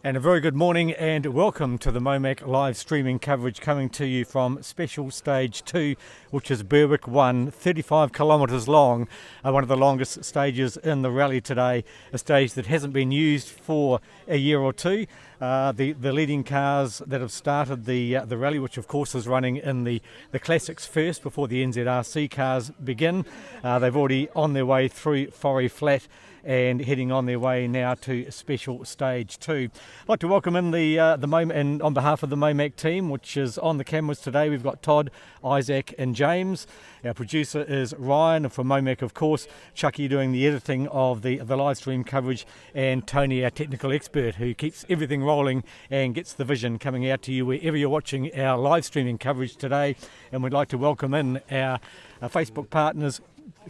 And a very good morning and welcome to the MoMac live streaming coverage coming to you from Special Stage 2, which is Berwick 1, 35 kilometres long, one of the longest stages in the rally today, a stage that hasn't been used for a year or two. The leading cars that have started the rally, which of course is running in the Classics first before the NZRC cars begin, they've already on their way through Forey Flat and heading on their way now to Special Stage 2. I'd like to welcome in the MoMac, and on behalf of the MoMac team, which is on the cameras today, we've got Todd, Isaac and James. Our producer is Ryan, and from MoMac, of course, Chucky doing the editing of the live stream coverage, and Tony, our technical expert, who keeps everything rolling and gets the vision coming out to you wherever you're watching our live streaming coverage today. And we'd like to welcome in our Facebook partners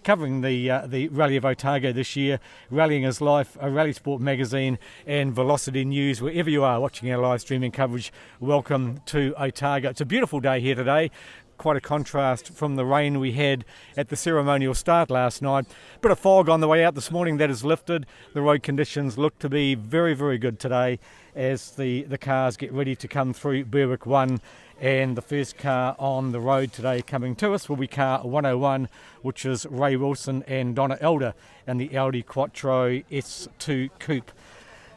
covering the Rally of Otago this year, Rallying is Life, a Rally Sport magazine and Velocity News. Wherever you are watching our live streaming coverage, welcome to Otago. It's a beautiful day here today. Quite a contrast from the rain we had at the ceremonial start last night. Bit of fog on the way out this morning that has lifted. The road conditions look to be very, very good today as the cars get ready to come through Berwick 1. And the first car on the road today coming to us will be car 101, which is Ray Wilson and Donna Elder, and the Audi Quattro S2 Coupe.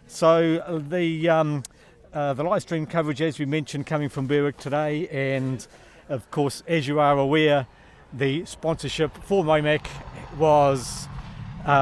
So the live stream coverage, as we mentioned, coming from Berwick today, and of course, as you are aware, the sponsorship for MoMac was,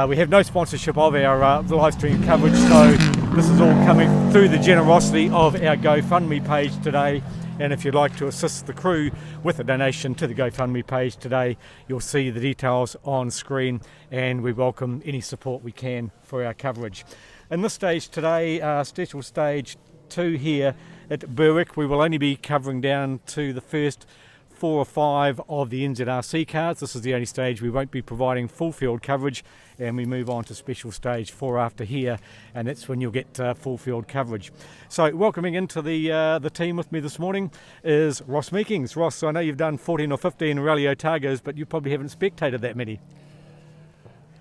we have no sponsorship of our live stream coverage, so this is all coming through the generosity of our GoFundMe page today. And if you'd like to assist the crew with a donation to the GoFundMe page today, you'll see the details on screen, and we welcome any support we can for our coverage. In this stage today, Special Stage 2 here at Berwick, we will only be covering down to the first 4 or 5 of the NZRC cars. This is the only stage we won't be providing full field coverage, and we move on to Special Stage 4 after here, and that's when you'll get full field coverage. So welcoming into the team with me this morning is Ross Meekings. Ross, I know you've done 14 or 15 Rally Otagos, but you probably haven't spectated that many.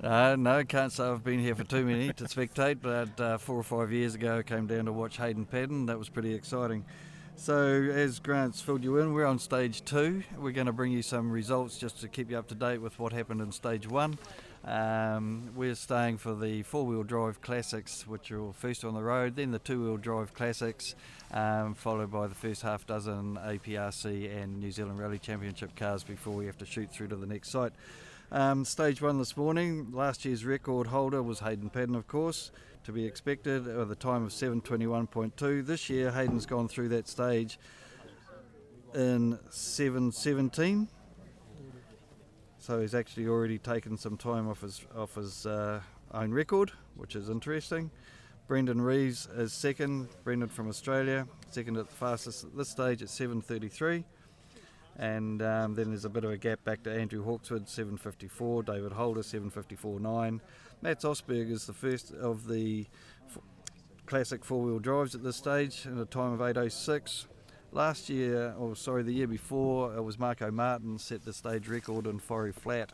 No, can't say I've been here for too many to spectate, but 4 or 5 years ago I came down to watch Hayden Paddon. That was pretty exciting. So as Grant's filled you in, we're on Stage 2. We're going to bring you some results just to keep you up to date with what happened in Stage 1. We're staying for the 4-wheel drive classics, which are first on the road, then the 2-wheel drive classics, followed by the first half dozen APRC and New Zealand Rally Championship cars before we have to shoot through to the next site. Stage 1 this morning, last year's record holder was Hayden Paddon, of course, to be expected, with a time of 7:21.2. This year Hayden's gone through that stage in 7:17, so he's actually already taken some time off his own record, which is interesting. Brendan Reeves is second, Brendan from Australia, second at the fastest at this stage at 7:33. And then there's a bit of a gap back to Andrew Hawkswood, 7:54, David Holder, 7:54.9. Mats Osberg is the first of the classic 4-wheel drives at this stage in a time of 8:06. Last year, the year before, it was Marco Martin set the stage record in Forey Flat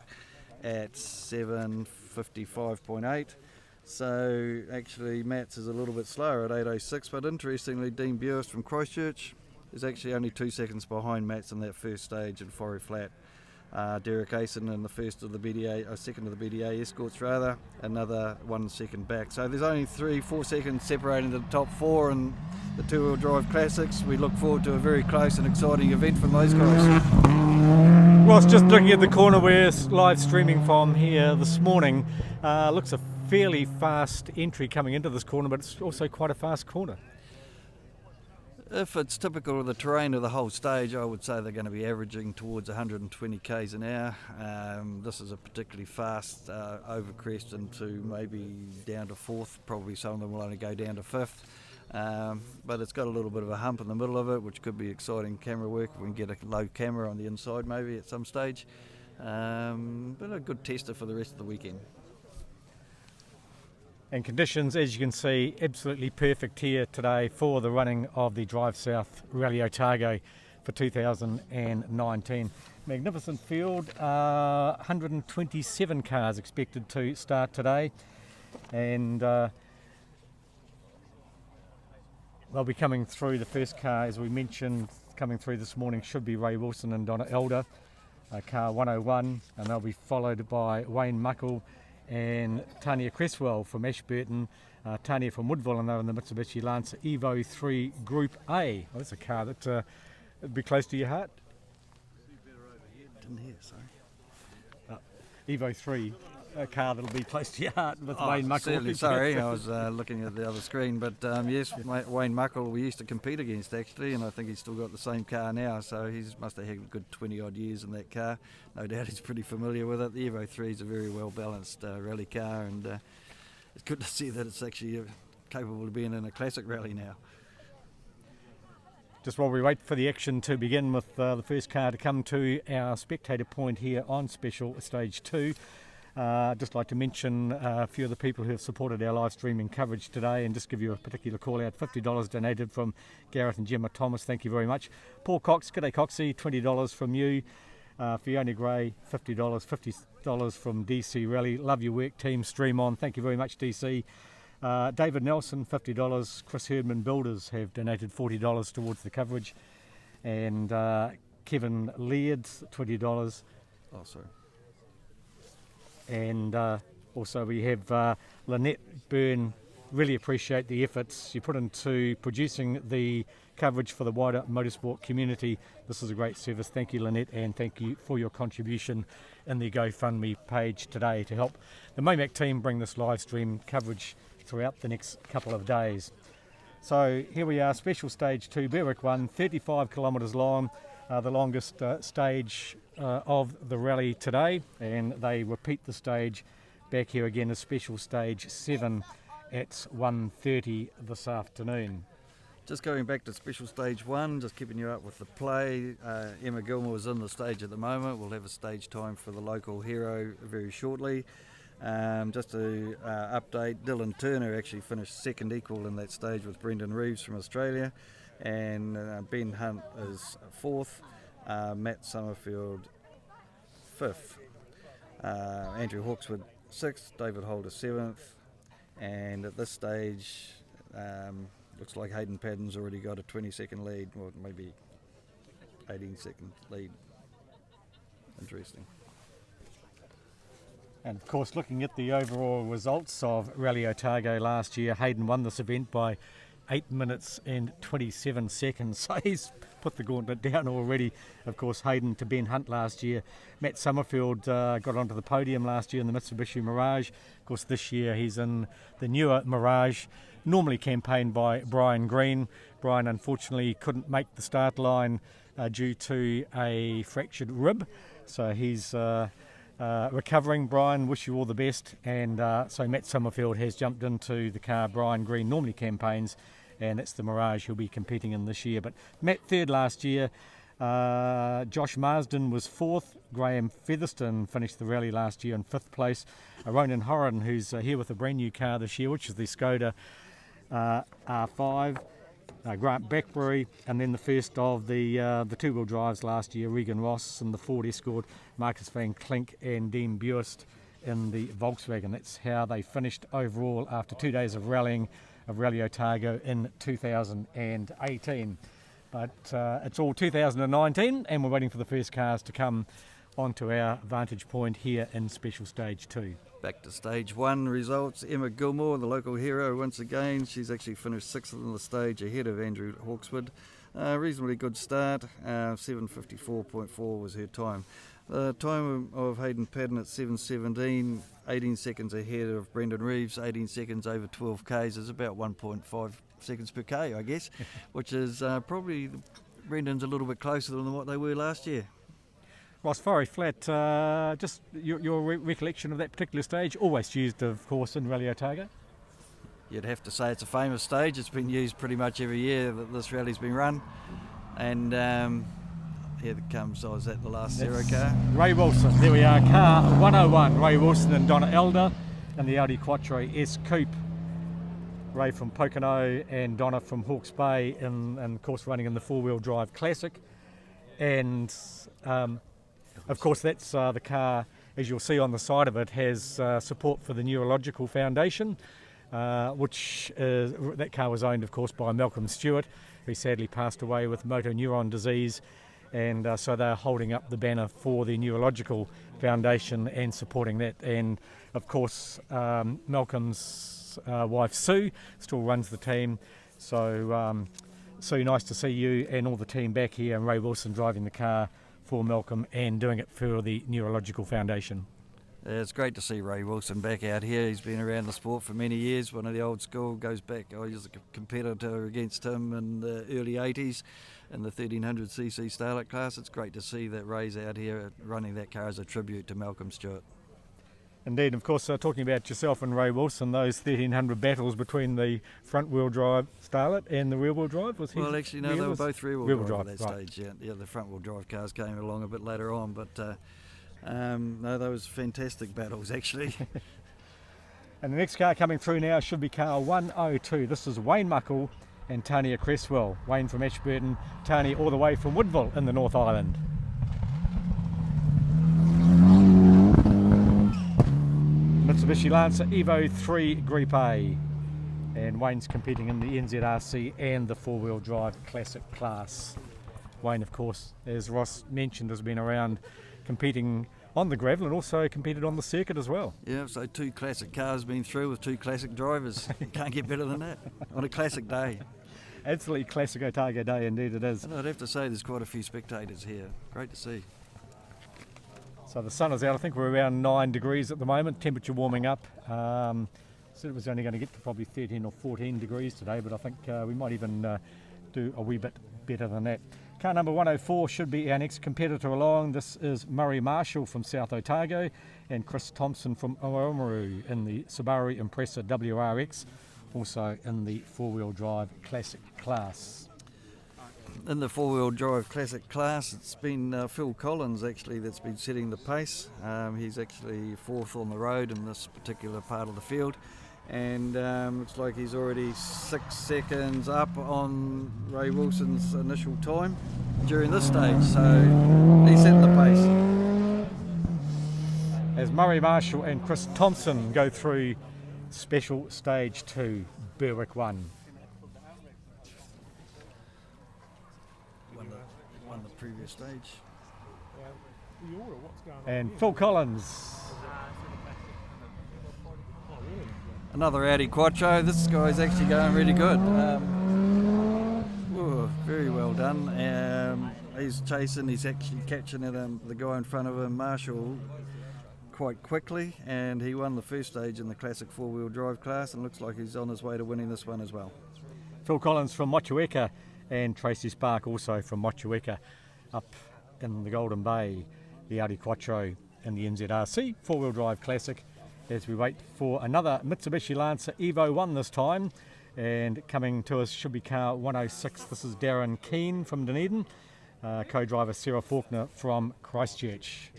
at 7:55.8. So actually Mats is a little bit slower at 8:06, but interestingly Dean Buist from Christchurch is actually only 2 seconds behind Mats in that first stage in Forey Flat. Derek Asen in the second of the BDA escorts rather, another 1 second back. So there's only 3-4 seconds separating the top 4 in the 2-wheel drive classics. We look forward to a very close and exciting event from those guys. Ross, just looking at the corner we're live streaming from here this morning, looks a fairly fast entry coming into this corner, but it's also quite a fast corner. If it's typical of the terrain of the whole stage, I would say they're going to be averaging towards 120 k's an hour. This is a particularly fast over crest into maybe down to 4th, probably some of them will only go down to 5th. But it's got a little bit of a hump in the middle of it, which could be exciting camera work. We can get a low camera on the inside maybe at some stage. But a good tester for the rest of the weekend. And conditions, as you can see, absolutely perfect here today for the running of the Drive South Rally Otago for 2019. Magnificent field, 127 cars expected to start today, and they'll be coming through. The first car, as we mentioned, coming through this morning should be Ray Wilson and Donna Elder, car 101, and they'll be followed by Wayne Muckle and Tania Cresswell from Ashburton, Tania from Woodville, and they're in the Mitsubishi Lancer Evo 3 Group A. Well, that's a car that would be close to your heart. Didn't hear, sorry. Evo 3, a car that'll be close to your heart with Wayne Muckle. Certainly, sorry, I was looking at the other screen, but yes, Wayne Muckle we used to compete against actually, and I think he's still got the same car now, so he must have had a good 20 odd years in that car. No doubt he's pretty familiar with it. The Evo 3 is a very well balanced rally car, and it's good to see that it's actually capable of being in a classic rally now. Just while we wait for the action to begin with the first car to come to our spectator point here on Special Stage 2, I'd just like to mention a few of the people who have supported our live streaming coverage today, and just give you a particular call out. $50 donated from Gareth and Gemma Thomas, thank you very much. Paul Cox, g'day Coxie, $20 from you. Fiona Gray, $50, $50 from DC Rally. Love your work, team, stream on, thank you very much DC. David Nelson, $50. Chris Herdman Builders have donated $40 towards the coverage. And Kevin Laird, $20. Oh, sorry. And also we have Lynette Byrne. Really appreciate the efforts you put into producing the coverage for the wider motorsport community. This is a great service. Thank you, Lynette, and thank you for your contribution in the GoFundMe page today to help the MoMac team bring this live stream coverage throughout the next couple of days. So here we are, Special Stage 2, Berwick 1, 35 kilometres long, the longest stage of the rally today, and they repeat the stage back here again as Special Stage 7 at 1:30 this afternoon. Just going back to Special Stage 1, just keeping you up with the play. Emma Gilmore is in the stage at the moment. We'll have a stage time for the local hero very shortly. Just to update, Dylan Turner actually finished second equal in that stage with Brendan Reeves from Australia, and Ben Hunt is fourth, Matt Summerfield fifth, Andrew Hawkswood sixth, David Holder seventh, and at this stage looks like Hayden Paddon's already got a 20-second lead, or maybe 18-second lead. Interesting. And of course, looking at the overall results of Rally Otago last year, Hayden won this event by 8 minutes and 27 seconds. So he's put the gauntlet down already. Of course, Hayden to Ben Hunt last year. Matt Summerfield got onto the podium last year in the Mitsubishi Mirage. Of course, this year he's in the newer Mirage, normally campaigned by Brian Green. Brian unfortunately couldn't make the start line due to a fractured rib. So he's recovering. Brian, wish you all the best. And so Matt Summerfield has jumped into the car Brian Green normally campaigns, and it's the Mirage he'll be competing in this year. But Matt third last year. Josh Marsden was fourth. Graham Featherstone finished the rally last year in fifth place. Ronan Horan, who's here with a brand new car this year, which is the Skoda R5. Grant Beckbury, and then the first of the two-wheel drives last year, Regan Ross in the Ford Escort, Marcus Van Klink and Dean Buist in the Volkswagen. That's how they finished overall after 2 days of rallying of Rally Otago in 2018. But it's all 2019, and we're waiting for the first cars to come onto our vantage point here in Special Stage 2. Back to Stage 1 results. Emma Gilmore, the local hero once again. She's actually finished sixth on the stage ahead of Andrew Hawkswood. Reasonably good start. 7:54.4 was her time. The time of Hayden Paddon at 7:17, 18 seconds ahead of Brendan Reeves, 18 seconds over 12 Ks is about 1.5 seconds per K, I guess, which is probably Brendan's a little bit closer than what they were last year. Ross Forey Flat, just your recollection of that particular stage, always used, of course, in Rally Otago? You'd have to say it's a famous stage. It's been used pretty much every year that this rally's been run. And here it comes, I was at the last Zero car. Ray Wilson, there we are, car 101, Ray Wilson and Donna Elder, and the Audi Quattro S Coupe. Ray from Pocono and Donna from Hawke's Bay, and of course running in the four-wheel drive Classic. And of course, that's the car, as you'll see on the side of it, has support for the Neurological Foundation. that car was owned, of course, by Malcolm Stewart, who sadly passed away with motor neuron disease. And so they're holding up the banner for the Neurological Foundation and supporting that. And of course, Malcolm's wife Sue still runs the team. So Sue, nice to see you and all the team back here, and Ray Wilson driving the car for Malcolm and doing it for the Neurological Foundation. It's great to see Ray Wilson back out here. He's been around the sport for many years, one of the old school, goes back. I was a competitor against him in the early 80s in the 1300cc starlet class. It's great to see that Ray's out here running that car as a tribute to Malcolm Stewart. Indeed, of course, talking about yourself and Ray Wilson, those 1300 battles between the front-wheel drive starlet and the rear-wheel drive? Well, actually, no, they were both rear-wheel drive at that right. stage. Yeah, the front-wheel drive cars came along a bit later on, but no, those fantastic battles, actually. And the next car coming through now should be car 102. This is Wayne Muckle and Tania Cresswell. Wayne from Ashburton, Tania all the way from Woodville in the North Island. Mitsubishi Lancer Evo 3 Group A, and Wayne's competing in the NZRC and the four-wheel drive classic class. Wayne, of course, as Ross mentioned, has been around competing on the gravel and also competed on the circuit as well. Yeah, so 2 classic cars been through with 2 classic drivers. You can't get better than that on a classic day. Absolutely classic Otago day, indeed it is. And I'd have to say there's quite a few spectators here. Great to see. So the sun is out. I think we're around 9 degrees at the moment, temperature warming up. Said it was only going to get to probably 13 or 14 degrees today, but I think we might even do a wee bit better than that. Car number 104 should be our next competitor along. This is Murray Marshall from South Otago and Chris Thompson from Oamaru in the Subaru Impreza WRX, also in the four-wheel drive classic class. In the four-wheel drive classic class, it's been Phil Collins actually that's been setting the pace. He's actually 4th on the road in this particular part of the field, and looks like he's already 6 seconds up on Ray Wilson's initial time during this stage, so he's setting the pace. As Murray Marshall and Chris Thompson go through special stage 2, Berwick 1. Won the previous stage. And Phil Collins. Another Audi Quattro. This guy's actually going really good. Very well done. He's chasing, he's actually catching the guy in front of him, Marshall, quite quickly, and he won the first stage in the classic four-wheel drive class, and looks like he's on his way to winning this one as well. Phil Collins from Motueka and Tracy Spark also from Motueka up in the Golden Bay, the Audi Quattro and the NZRC four-wheel drive classic, as we wait for another Mitsubishi Lancer Evo 1 this time. And coming to us should be car 106. This is Darren Keane from Dunedin, co-driver Sarah Faulkner from Christchurch.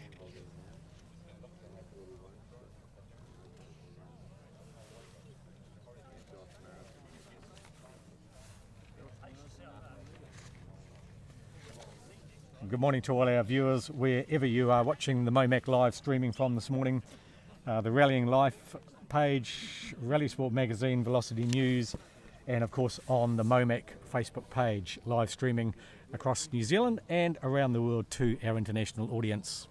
Good morning to all our viewers, wherever you are watching the MoMac live streaming from this morning. The Rallying Life page, Rally Sport Magazine, Velocity News, and of course on the MoMac Facebook page, live streaming across New Zealand and around the world to our international audience.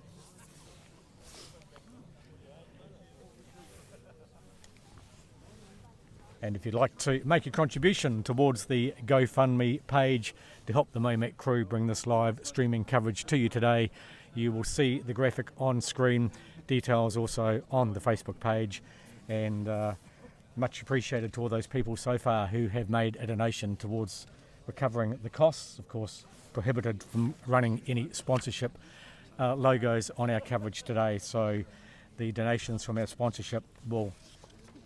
And if you'd like to make a contribution towards the GoFundMe page to help the MoMac crew bring this live streaming coverage to you today, you will see the graphic on screen, details also on the Facebook page, and much appreciated to all those people so far who have made a donation towards recovering the costs. Of course, prohibited from running any sponsorship logos on our coverage today, so the donations from our sponsorship will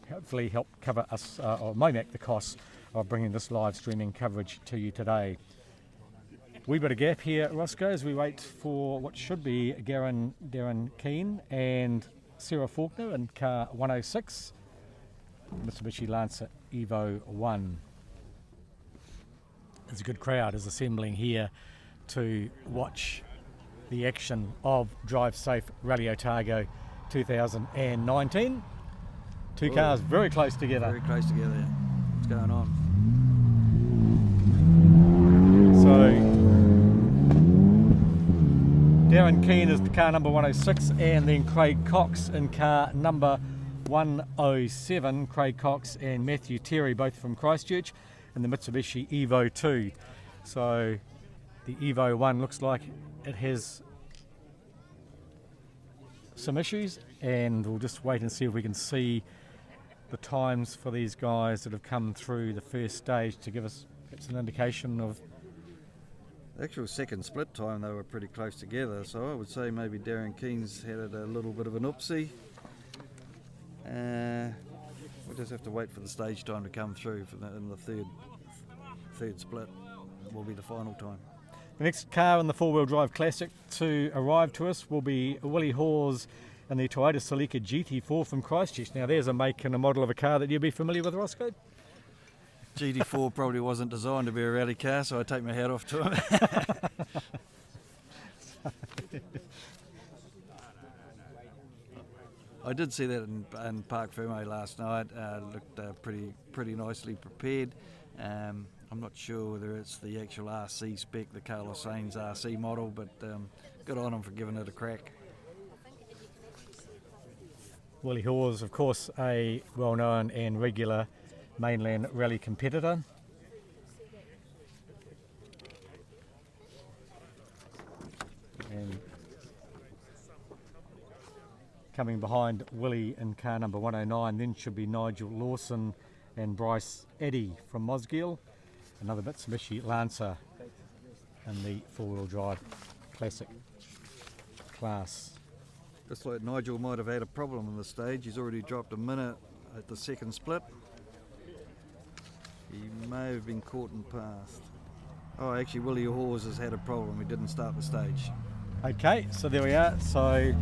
hopefully help cover us, or MoMac, the costs of bringing this live streaming coverage to you today. Wee bit of gap here, Roscoe, as we wait for what should be Darren Keane and Sarah Faulkner in car 106, Mitsubishi Lancer Evo 1. There's a good crowd is assembling here to watch the action of Drive Safe Rally Otago 2019. Two cars very close together. Very close together. What's going on? So Darren Keane is the car number 106, and then Craig Cox in car number 107. Craig Cox and Matthew Terry, both from Christchurch, in the Mitsubishi Evo 2. So the Evo 1 looks like it has some issues, and we'll just wait and see if we can see the times for these guys that have come through the first stage to give us perhaps an indication of. The actual second split time, they were pretty close together, so I would say maybe Darren Keane's had a little bit of an oopsie. We'll just have to wait for the stage time to come through in the third split. It will be the final time. The next car in the four-wheel drive classic to arrive to us will be Willie Hawes and the Toyota Celica GT4 from Christchurch. Now there's a make and a model of a car that you'll be familiar with, Roscoe. GT4 probably wasn't designed to be a rally car, so I take my hat off to him. I did see that in Park Ferme last night. Looked pretty nicely prepared. I'm not sure whether it's the actual RC spec, the Carlos Sainz RC model, but good on him for giving it a crack. Willie Hawes, of course, a well-known and regular mainland rally competitor. And coming behind Willie in car number 109 then should be Nigel Lawson and Bryce Eddy from Mosgiel. Another Mitsubishi Lancer in the four-wheel drive classic class. Looks like Nigel might have had a problem in the stage. He's already dropped a minute at the second split. He may have been caught and passed. Oh, actually, Willie Hawes has had a problem. He didn't start the stage. Okay, so there we are. So,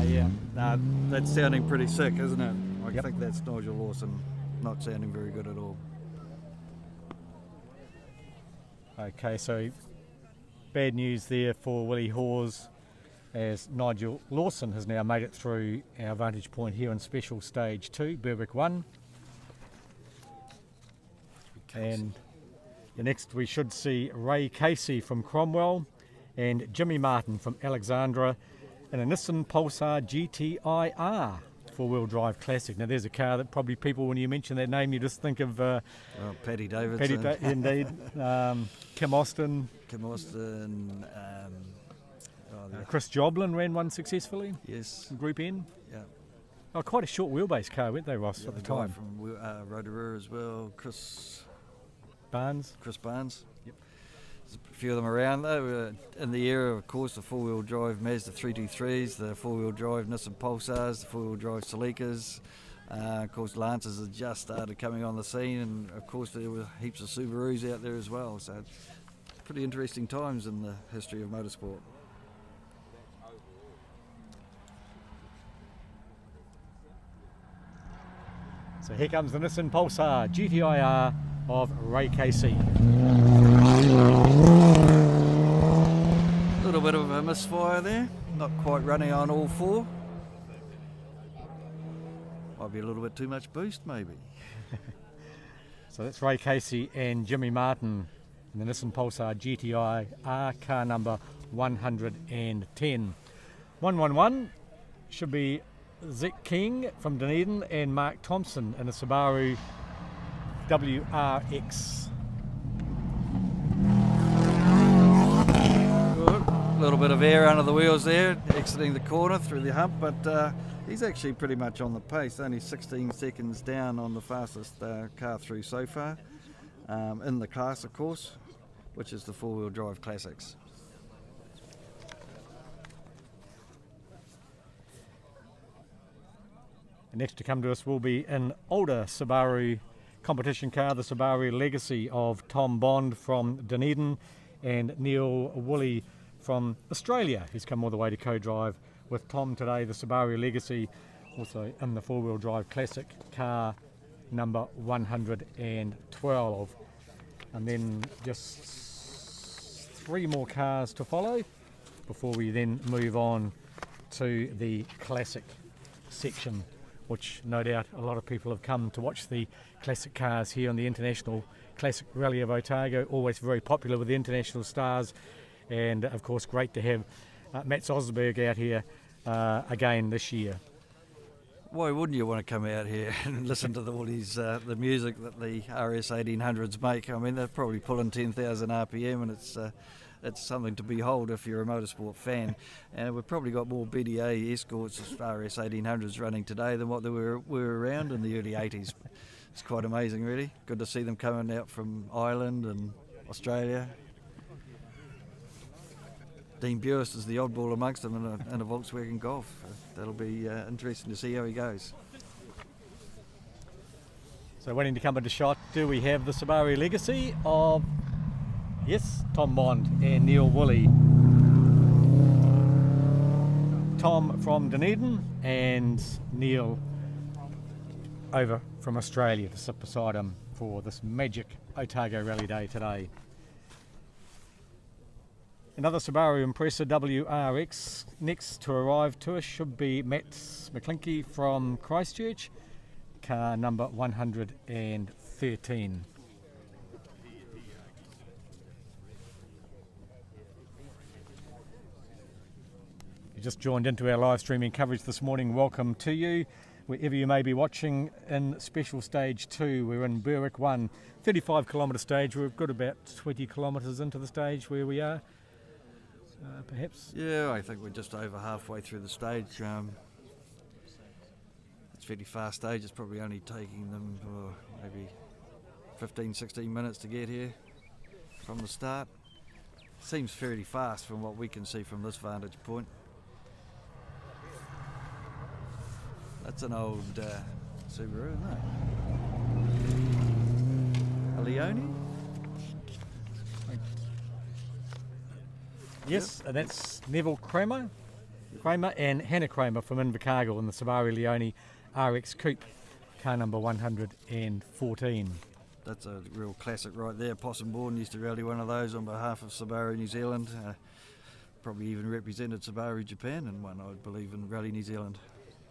yeah. That's sounding pretty sick, isn't it? I Yep. think that's Nigel Lawson not sounding very good at all. Okay, so bad news there for Willie Hawes, as Nigel Lawson has now made it through our vantage point here in Special Stage 2, Berwick 1. And the next we should see Ray Casey from Cromwell and Jimmy Martin from Alexandra in a Nissan Pulsar GTIR four-wheel drive classic. Now there's a car that probably people, when you mention that name, you just think of Paddy Davidson. Indeed. Kim Austin. Chris Joblin ran one successfully. Yes. Group N. Yeah. Oh, quite a short wheelbase car, weren't they, Ross, at the guy time? from Rotorua as well, Chris Barnes. Yep. There's a few of them around though. In the era, of course, the four-wheel drive Mazda 323s, the four-wheel drive Nissan Pulsars, the four-wheel drive Celicas. Of course, Lancers had just started coming on the scene, and of course there were heaps of Subarus out there as well. So, pretty interesting times in the history of motorsport. So here comes the Nissan Pulsar GTIR of Ray Casey. A little bit of a misfire there, not quite running on all four. Might be a little bit too much boost maybe. So that's Ray Casey and Jimmy Martin in the Nissan Pulsar GTIR, car number 110. 111 should be Zach King from Dunedin and Mark Thompson in a Subaru WRX. A little bit of air under the wheels there, exiting the corner through the hump, but he's actually pretty much on the pace, only 16 seconds down on the fastest car through so far, in the class of course, which is the four-wheel drive classics. Next to come to us will be an older Subaru competition car, the Subaru Legacy of Tom Bond from Dunedin and Neil Woolley from Australia, who's come all the way to co-drive with Tom today, the Subaru Legacy, also in the four-wheel drive classic, car number 112. And then just 3 more cars to follow before we then move on to the classic section which no doubt a lot of people have come to watch the classic cars here on the International Classic Rally of Otago, always very popular with the international stars, and of course great to have Matt Osberg out here again this year. Why wouldn't you want to come out here and listen to all these the music that the RS 1800s make? I mean, they're probably pulling 10,000 RPM, and it's something to behold if you're a motorsport fan. And we've probably got more BDA escorts as RS 1800s running today than what there were around in the early 80s. It's quite amazing, really. Good to see them coming out from Ireland and Australia. Dean Buist is the oddball amongst them in a Volkswagen Golf. That'll be interesting to see how he goes. So waiting to come into shot, do we have the Subaru legacy of, yes, Tom Bond and Neil Woolley. Tom from Dunedin and Neil over from Australia to sit beside him for this magic Otago Rally Day today. Another Subaru Impreza WRX next to arrive to us should be Matt McClinky from Christchurch, car number 113. You just joined into our live streaming coverage this morning. Welcome to you, wherever you may be watching in Special Stage 2. We're in Berwick 1, 35 kilometre stage. We've got about 20 kilometres into the stage where we are. Perhaps? Yeah, I think we're just over halfway through the stage. It's a fairly fast stage. It's probably only taking them maybe 15, 16 minutes to get here from the start. Seems fairly fast from what we can see from this vantage point. That's an old Subaru, isn't it? A Leone? Yes, and that's Neville Kramer and Hannah Kramer from Invercargill in the Subaru Leone RX Coupe, car number 114. That's a real classic right there. Possum Bourne used to rally one of those on behalf of Subaru New Zealand. Probably even represented Subaru Japan in one, I believe, in Rally New Zealand.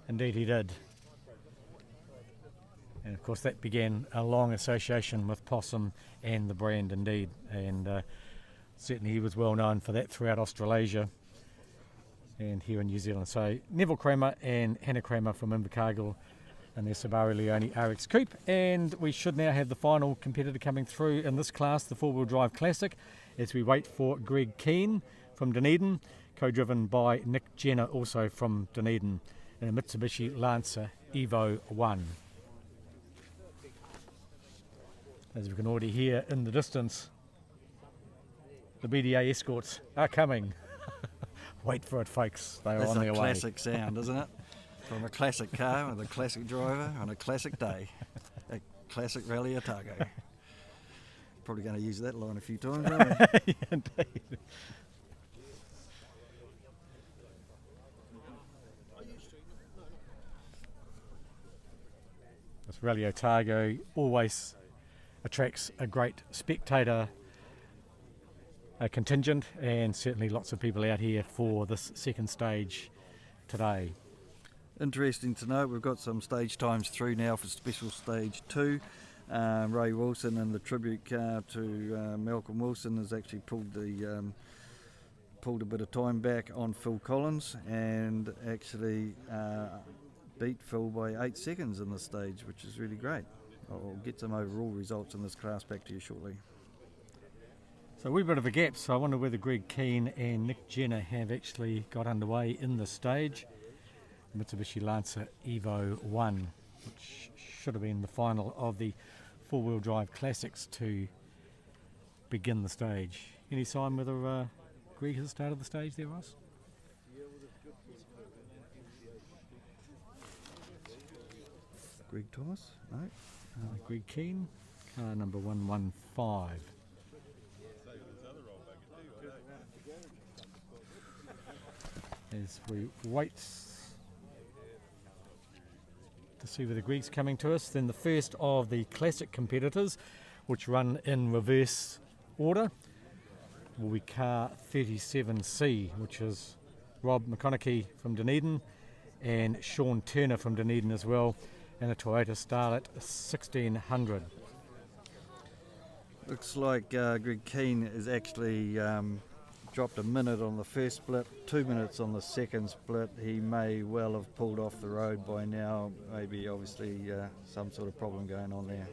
Indeed he did. And of course that began a long association with Possum and the brand indeed. And certainly he was well known for that throughout Australasia and here in New Zealand. So Neville Kramer and Hannah Kramer from Invercargill and their Subaru Leone RX Coupe. And we should now have the final competitor coming through in this class, the four-wheel drive Classic, as we wait for Greg Keane from Dunedin, co-driven by Nick Jenner, also from Dunedin, in a Mitsubishi Lancer Evo 1. As we can already hear in the distance, the BDA escorts are coming. Wait for it, folks. They are on their way. That's a classic sound, isn't it? From a classic car with a classic driver on a classic day. A classic Rally Otago. Probably going to use that line a few times, aren't we? Indeed. This Rally Otago always attracts a great spectator contingent, and certainly lots of people out here for this second stage today. Interesting to note, we've got some stage times through now for Special Stage 2. Ray Wilson and the tribute car to Malcolm Wilson has actually pulled a bit of time back on Phil Collins and actually beat Phil by 8 seconds in this stage, which is really great. I'll get some overall results in this class back to you shortly. So a wee bit of a gap, so I wonder whether Greg Keane and Nick Jenner have actually got underway in this stage. Mitsubishi Lancer Evo 1, which should have been the final of the four-wheel drive classics to begin the stage. Any sign whether Greg has started the stage there, Ross? Greg Thomas? No. Greg Keane, car number 115. As we wait to see whether Greg's coming to us, then the first of the classic competitors, which run in reverse order, will be car 37C, which is Rob McConaughey from Dunedin and Sean Turner from Dunedin as well, and a Toyota Starlet 1600. Looks like Greg Keane has actually dropped a minute on the first split, 2 minutes on the second split. He may well have pulled off the road by now, maybe obviously some sort of problem going on there.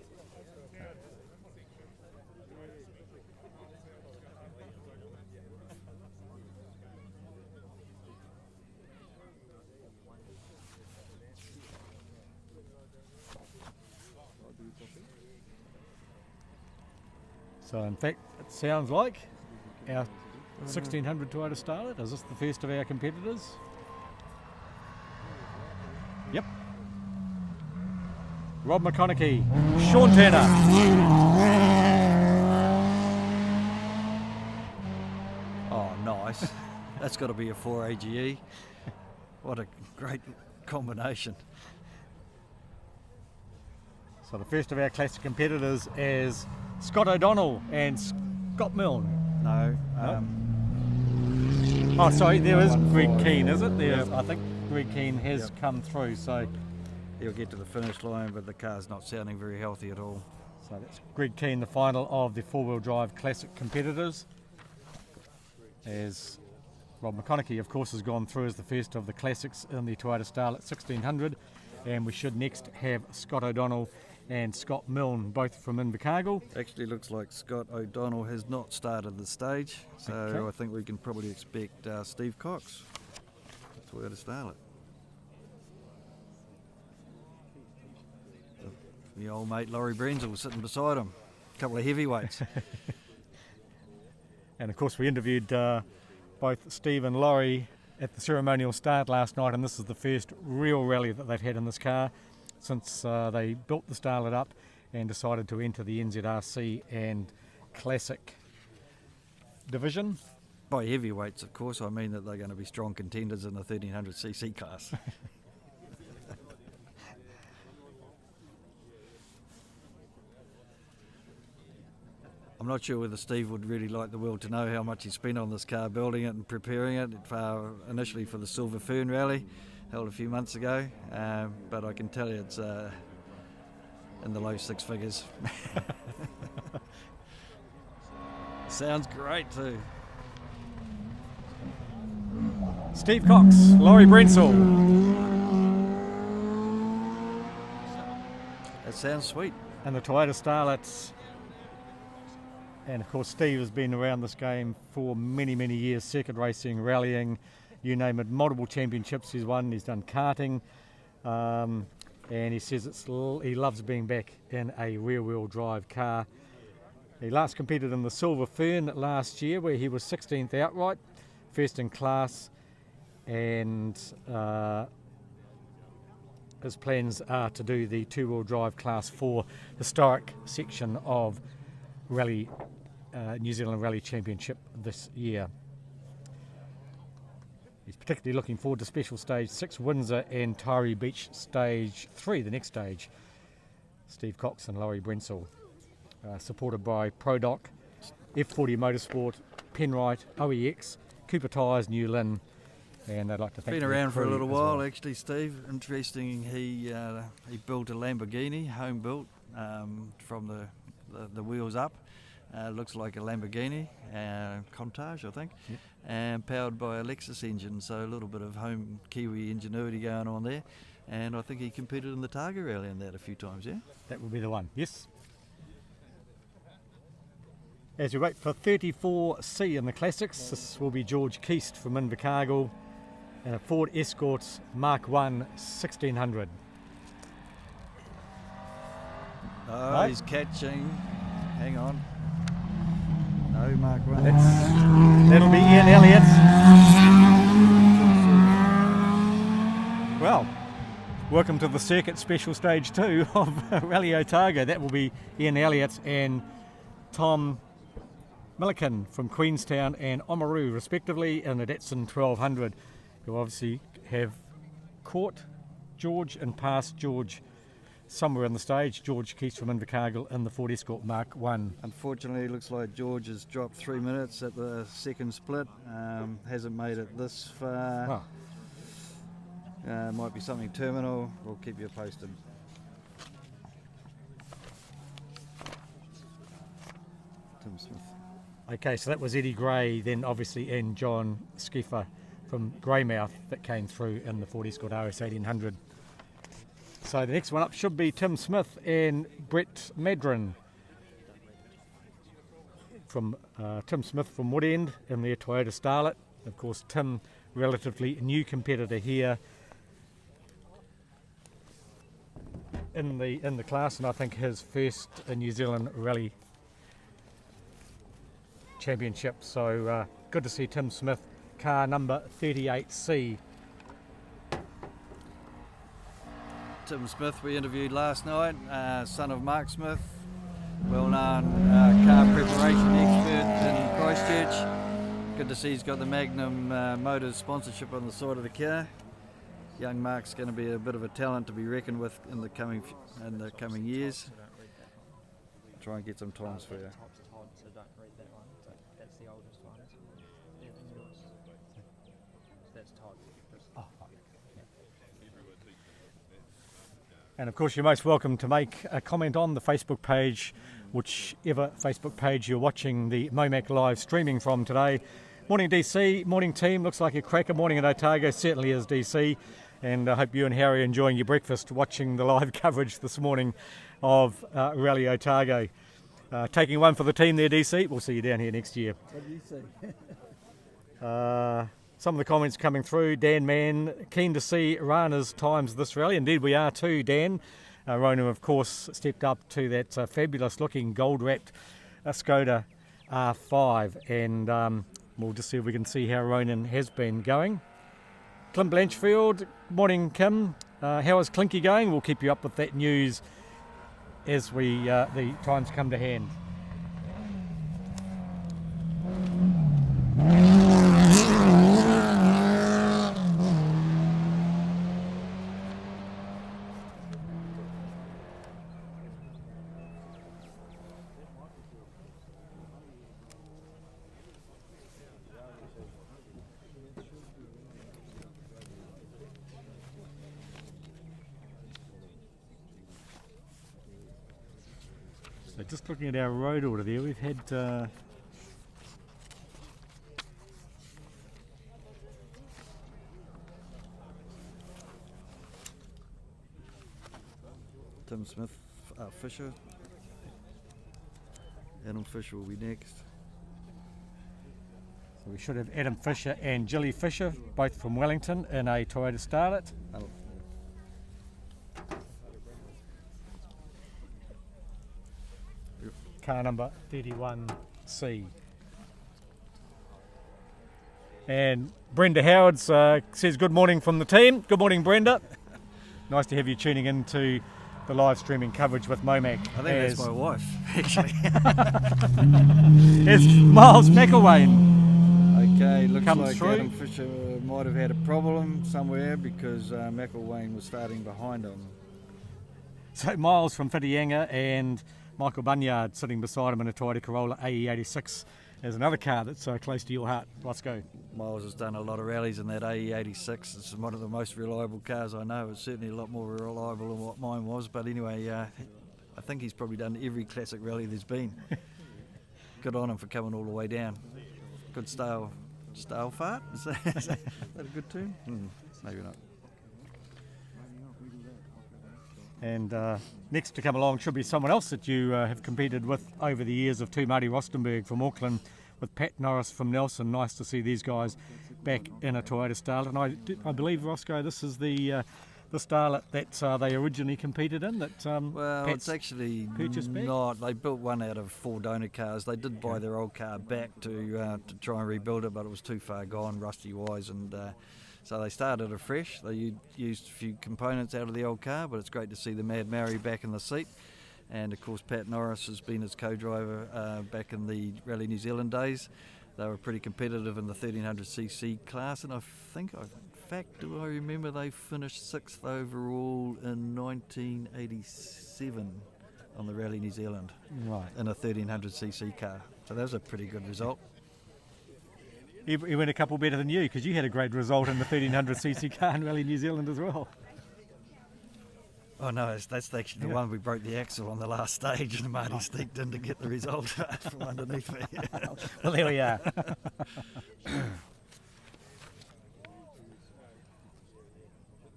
So in fact, it sounds like our 1600 Toyota Starlet. Is this the first of our competitors? Yep. Rob McConaughey, Sean Turner. Oh, nice. That's got to be a 4 AGE. What a great combination. So the first of our classic competitors is Scott O'Donnell and Scott Milne. No. Oh, sorry, there is Greg 115. Keane, is it? Yep. I think Greg Keane has come through, so He'll get to the finish line, but the car's not sounding very healthy at all. that's Greg Keane, the final of the four-wheel drive classic competitors. As Rob McConaughey, of course, has gone through as the first of the classics in the Toyota Starlet 1600, and we should next have Scott O'Donnell and Scott Milne, both from Invercargill. Actually looks like Scott O'Donnell has not started the stage, so Okay. I think we can probably expect Steve Cox. That's where to start it. The old mate Laurie Brenzel sitting beside him. A couple of heavyweights. And of course we interviewed both Steve and Laurie at the ceremonial start last night, and this is the first real rally that they've had in this car since they built the Starlet up and decided to enter the NZRC and Classic division. By heavyweights, of course, I mean that they're going to be strong contenders in the 1300cc class. I'm not sure whether Steve would really like the world to know how much he spent on this car, building it and preparing it, initially for the Silver Fern Rally, held a few months ago, but I can tell you it's in the low six figures. Sounds great too. Steve Cox, Laurie Brenzel. That sounds sweet. And the Toyota Starlets. And of course Steve has been around this game for many, many years, circuit racing, rallying, you name it, multiple championships he's won, he's done karting, and he says he loves being back in a rear-wheel drive car. He last competed in the Silver Fern last year where he was 16th outright, first in class, and his plans are to do the two-wheel drive Class 4 historic section of Rally New Zealand Rally Championship this year. He's particularly looking forward to Special Stage 6 Windsor and Tyree Beach Stage 3, the next stage. Steve Cox and Laurie Brenzel, supported by ProDoc, F40 Motorsport, Penrite, OEX, Cooper Tyres, New Lynn, and I'd like to thank Been the around for a crew little as while, well. actually, Steve. Interesting, he built a Lamborghini, home built, from the wheels up. Looks like a Lamborghini, Countach, I think, Yep. and powered by a Lexus engine, so a little bit of home Kiwi ingenuity going on there. And I think he competed in the Otago Rally in that a few times, yeah? That will be the one, yes. As we wait for 34C in the Classics, this will be George Keast from Invercargill and a Ford Escort Mark 1 1600. Oh, No. he's catching. Hang on. No, Mark 1. That'll be Ian Elliott. Well, welcome to the circuit special stage 2 of Rally Otago. That will be Ian Elliott and Tom Milliken from Queenstown and Oamaru respectively in the Datsun 1200, who obviously have caught George and passed George somewhere on the stage. George Keast from Invercargill in the Ford Escort Mark 1. Unfortunately, it looks like George has dropped 3 minutes at the second split. Hasn't made it this far. Wow. Might be something terminal. We'll keep you posted. Tim Smith. Okay, so that was Eddie Gray, then obviously and John Skeffer from Greymouth that came through in the 40 squad RS 1800. So the next one up should be Tim Smith and Brett Madron. From Tim Smith from Woodend in their Toyota Starlet. Of course, Tim, relatively new competitor here in the class, and I think his first New Zealand Rally Championship. So good to see Tim Smith, car number 38C. Tim Smith we interviewed last night, son of Mark Smith, well-known car preparation expert in Christchurch. Good to see he's got the Magnum Motors sponsorship on the side of the car. Young Mark's going to be a bit of a talent to be reckoned with in the coming years. Try and get some times for you. And of course, you're most welcome to make a comment on the Facebook page, whichever Facebook page you're watching the MoMac live streaming from today. Morning DC, morning team, looks like a cracker morning at Otago, certainly is DC. And I hope you and Harry are enjoying your breakfast watching the live coverage this morning of Rally Otago. Taking one for the team there, DC. We'll see you down here next year. What do you see? Some of the comments coming through. Dan Mann, keen to see Rana's times this rally. Indeed, we are too, Dan. Ronan, of course, stepped up to that fabulous-looking gold-wrapped Skoda R5. And we'll just see if we can see how Ronan has been going. Kim Blanchfield, morning, Kim. How is Clinky going? We'll keep you up with that news as the times come to hand. So just looking at our road order there, we've had Tim Smith, Fisher. Adam Fisher will be next. So we should have Adam Fisher and Gilly Fisher, both from Wellington, in a Toyota Starlet. Car number 31C. And Brenda Howard says good morning from the team. Good morning, Brenda. Nice to have you tuning in to the live streaming coverage with MoMac. I think that's my wife, actually. It's Miles McElwain. Okay, looks Comes like through. Adam Fisher might have had a problem somewhere because McElwain was starting behind him. So Miles from Whitianga and Michael Bunyard sitting beside him in a Toyota Corolla AE86. There's another car that's close to your heart. Let's go. Miles has done a lot of rallies in that AE86. It's one of the most reliable cars I know. It's certainly a lot more reliable than what mine was. But anyway, I think he's probably done every classic rally there's been. Good on him for coming all the way down. Good stale fart? Is that a good tune? Maybe not. And next to come along should be someone else that you have competed with over the years of two, Marty Rostenberg from Auckland with Pat Norris from Nelson. Nice to see these guys back in a Toyota Starlet. And I believe, Roscoe, this is the Starlet that they originally competed in. That Well, Pat's it's actually purchased back? not. They built one out of 4 donor cars. They did buy their old car back to try and rebuild it, but it was too far gone, rusty-wise, and so they started afresh. They used a few components out of the old car, but it's great to see the Mad Maori back in the seat. And of course, Pat Norris has been his co-driver back in the Rally New Zealand days. They were pretty competitive in the 1300cc class, and I think, in fact, do I remember they finished 6th overall in 1987 on the Rally New Zealand right. in a 1300cc car. So that was a pretty good result. He went a couple better than you because you had a great result in the 1300cc car in Rally New Zealand as well. Oh no, that's actually the one we broke the axle on the last stage, and Marty sneaked in to get the result from underneath me. Well, there we are.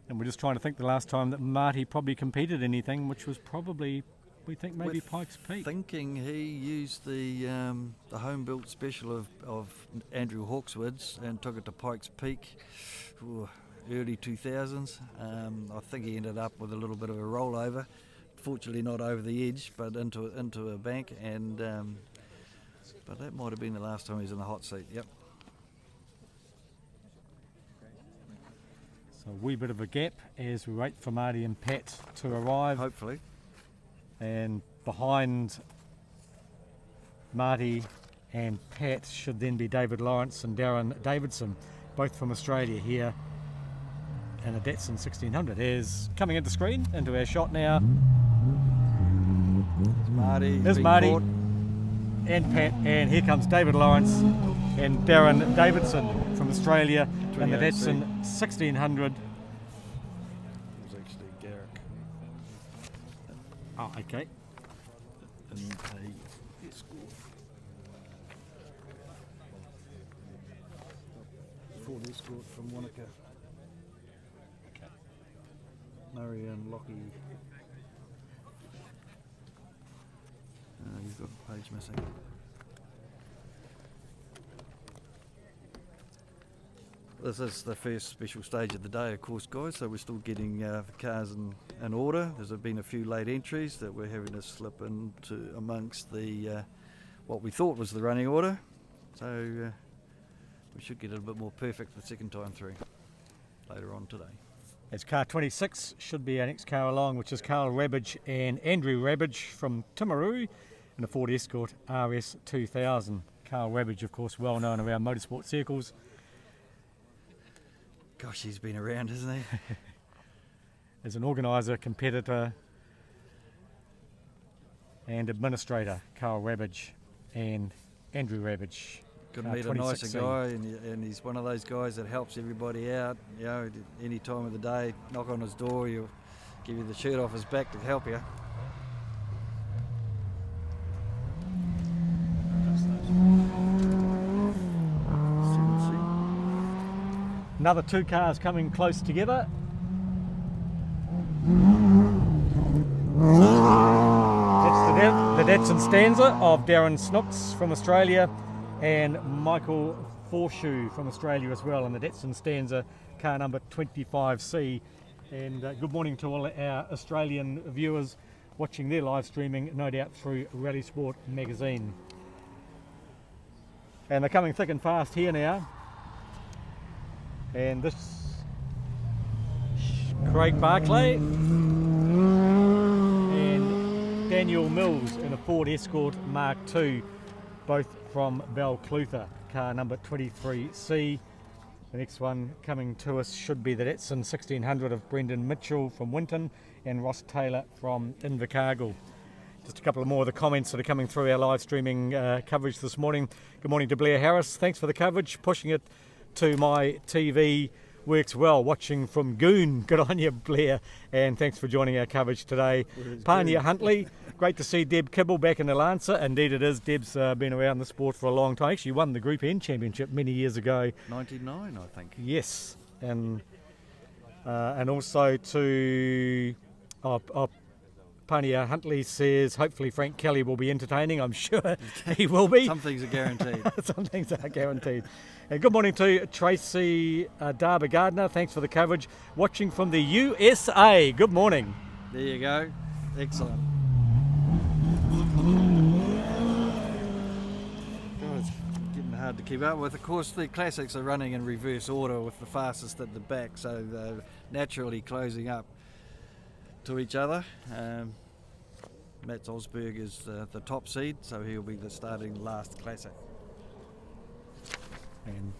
And we're just trying to think the last time that Marty probably competed anything, which was probably, we think maybe Pikes Peak. Thinking he used the home-built special of Andrew Hawkswood's and took it to Pikes Peak, early 2000s. I think he ended up with a little bit of a rollover, fortunately not over the edge, but into a bank, and but that might have been the last time he was in the hot seat. Yep. So a wee bit of a gap as we wait for Marty and Pat to arrive. Hopefully. And behind Marty and Pat should then be David Lawrence and Darren Davidson, both from Australia here. And a Datsun 1600 is coming into screen, into our shot now. There's Marty and Pat, and here comes David Lawrence and Darren Davidson from Australia, and the Datsun 1600. It was actually Garrick. Oh, okay. And a Escort. Ford Escort from Wanaka. Murray and Lockie. He's got a page missing. This is the first special stage of the day, of course, guys, so we're still getting the cars in order. There's been a few late entries that we're having to slip into amongst the what we thought was the running order, so we should get it a bit more perfect the second time through later on today. As car 26 should be our next car along, which is Carl Rabbage and Andrew Rabbage from Timaru in a Ford Escort RS 2000. Carl Rabbage, of course, well known around motorsport circles. Gosh, he's been around, hasn't he? As an organiser, competitor and administrator, Carl Rabbage and Andrew Rabbage. Couldn't meet a nicer guy, and he's one of those guys that helps everybody out. You know, any time of the day, knock on his door, he'll give you the shirt off his back to help you. Another two cars coming close together. That's the Datsun Stanza of Darren Snooks from Australia, and Michael Forshoe from Australia as well, and the Datsun Stanza, car number 25C. And good morning to all our Australian viewers watching their live streaming, no doubt through Rally Sport magazine. And they're coming thick and fast here now. And this Craig Barclay and Daniel Mills in a Ford Escort Mark II, both from Balclutha, car number 23C. The next one coming to us should be the Datsun 1600 of Brendan Mitchell from Winton and Ross Taylor from Invercargill. Just a couple of more of the comments that are coming through our live streaming coverage this morning. Good morning to Blair Harris. Thanks for the coverage. Pushing it to my TV works well. Watching from Goon. Good on you, Blair. And thanks for joining our coverage today. Pania Huntley. Great to see Deb Kibble back in the Lancer. Indeed it is. Deb's been around the sport for a long time. Actually won the Group N Championship many years ago. 99, I think. Yes. And also to Pania Huntley says hopefully Frank Kelly will be entertaining. I'm sure he will be. Some things are guaranteed. Some things are guaranteed. And good morning to Tracy Darby Gardner. Thanks for the coverage. Watching from the USA. Good morning. There you go. Excellent. God, it's getting hard to keep up with. Of course, the classics are running in reverse order with the fastest at the back, so they're naturally closing up to each other. Matt Osberg is the top seed, so he'll be the starting last classic. And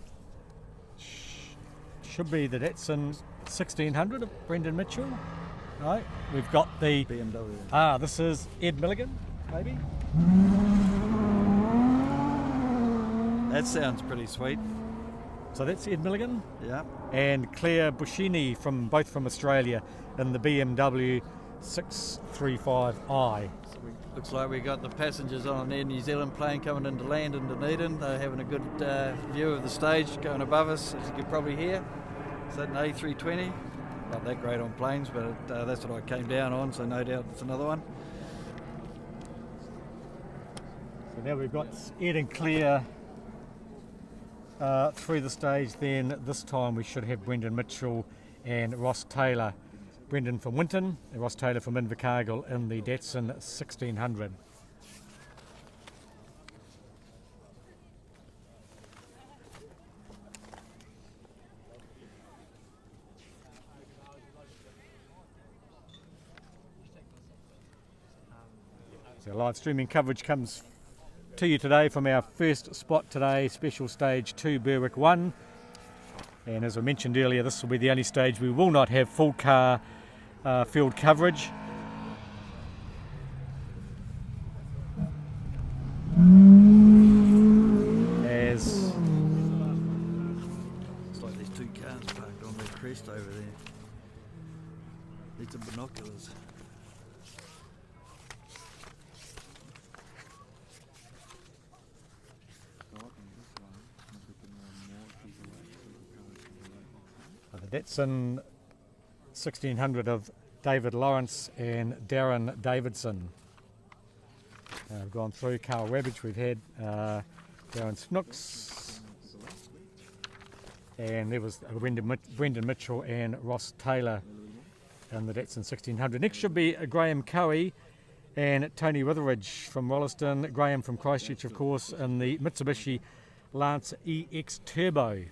should be the Datsun 1600 of Brendan Mitchell. Right, we've got the BMW. This is Ed Milligan, maybe. That sounds pretty sweet. So that's Ed Milligan Yeah. and Claire Bushini both from Australia in the BMW 635i. Looks like we got the passengers on an Air New Zealand plane coming into land in Dunedin. They're having a good view of the stage going above us, as you can probably hear. Is that an A320? Not that great on planes, but that's what I came down on, so no doubt it's another one. So now we've got Ed and Claire through the stage. Then this time we should have Brendan Mitchell and Ross Taylor. Brendan from Winton and Ross Taylor from Invercargill in the Datsun 1600. So live streaming coverage comes to you today from our first spot today, Special Stage 2 Berwick 1. And as I mentioned earlier, this will be the only stage we will not have full car field coverage. As It's like there's 2 cars parked on that crest over there. Need some binoculars. the Datsun 1600 of David Lawrence and Darren Davidson. We've gone through Carl Rabbage, we've had Darren Snooks, and there was Brendan Mitchell and Ross Taylor in the Datsun 1600. Next should be Graham Cowie and Tony Witheridge from Rolleston, Graham from Christchurch of course, in the Mitsubishi Lancer EX Turbo.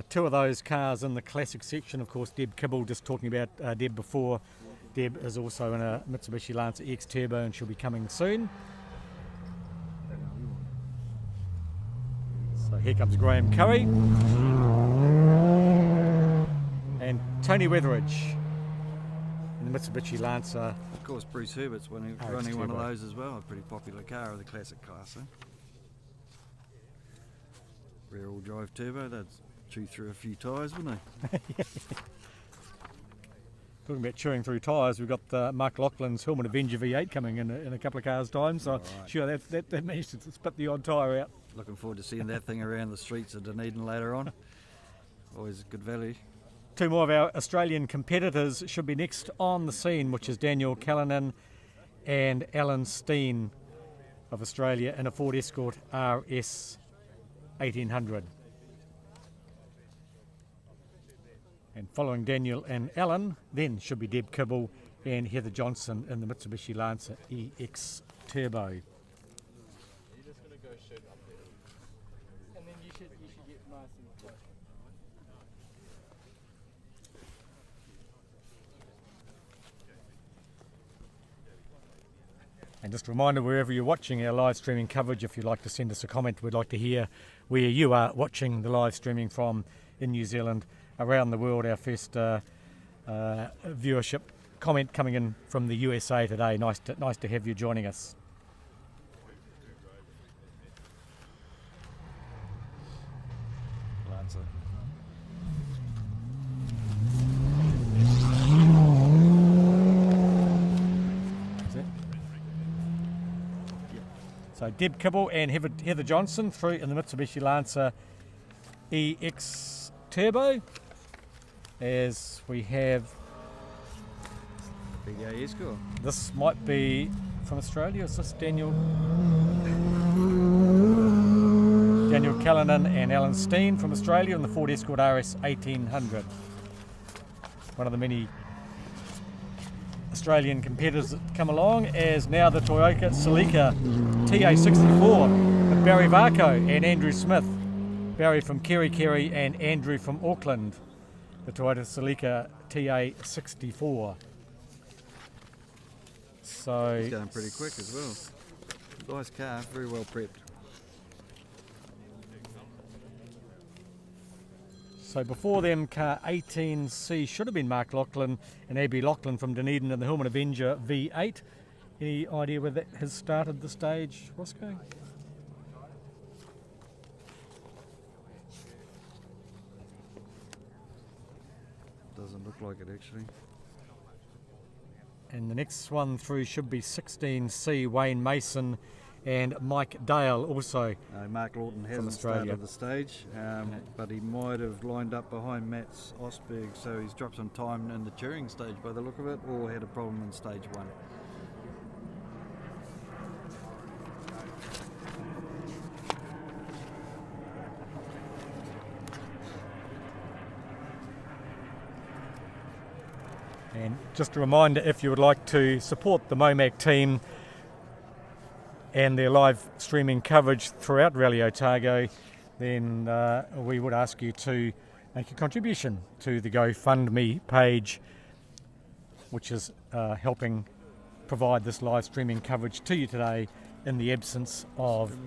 Two of those cars in the classic section, of course. Deb Kibble, just talking about Deb before. Deb is also in a Mitsubishi Lancer EX Turbo and she'll be coming soon. So here comes Graham Curry and Tony Weatheridge in the Mitsubishi Lancer. Of course, Bruce Herbert's running one of those as well, a pretty popular car of the classic class. Rear-wheel drive turbo, that's chew through a few tyres, wouldn't they? Talking about chewing through tyres, we've got Mark Laughlin's Hillman Avenger V8 coming in a couple of cars' time, so right. Sure that managed to spit the odd tyre out. Looking forward to seeing that thing around the streets of Dunedin later on. Always good value. Two more of our Australian competitors should be next on the scene, which is Daniel Callanan and Alan Steen of Australia in a Ford Escort RS 1800. And following Daniel and Alan, then should be Deb Kibble and Heather Johnson in the Mitsubishi Lancer EX Turbo. You're just going to go straight up there. And then you should get nice and close. And just a reminder, wherever you're watching our live streaming coverage, if you'd like to send us a comment, we'd like to hear where you are watching the live streaming from in New Zealand, around the world. Our first viewership comment coming in from the USA today. Nice to have you joining us. Lancer. Is it? So Deb Kibble and Heather Johnson through in the Mitsubishi Lancer EX Turbo. As we have, Big A Escort. this might be from Australia. Is this Daniel Callanan and Alan Steen from Australia in the Ford Escort RS 1800? One of the many Australian competitors that come along, as now the Toyota Celica TA64 with Barry Varco and Andrew Smith. Barry from Kerry and Andrew from Auckland. The Toyota Celica TA64. So He's going pretty quick as well. Nice car, very well prepped. So before them, car 18C should have been Mark Laughlin and Abby Laughlin from Dunedin in the Hillman Avenger V8. Any idea where that has started the stage, Roscoe? Doesn't look like it actually. And the next one through should be 16C, Wayne Mason and Mike Dale also. Mark Lawton hasn't Australia. started the stage, but he might have lined up behind Mats Osberg, so he's dropped some time in the touring stage by the look of it, or had a problem in stage 1. And just a reminder, if you would like to support the MoMac team and their live streaming coverage throughout Rally Otago, then we would ask you to make a contribution to the GoFundMe page, which is helping provide this live streaming coverage to you today in the absence of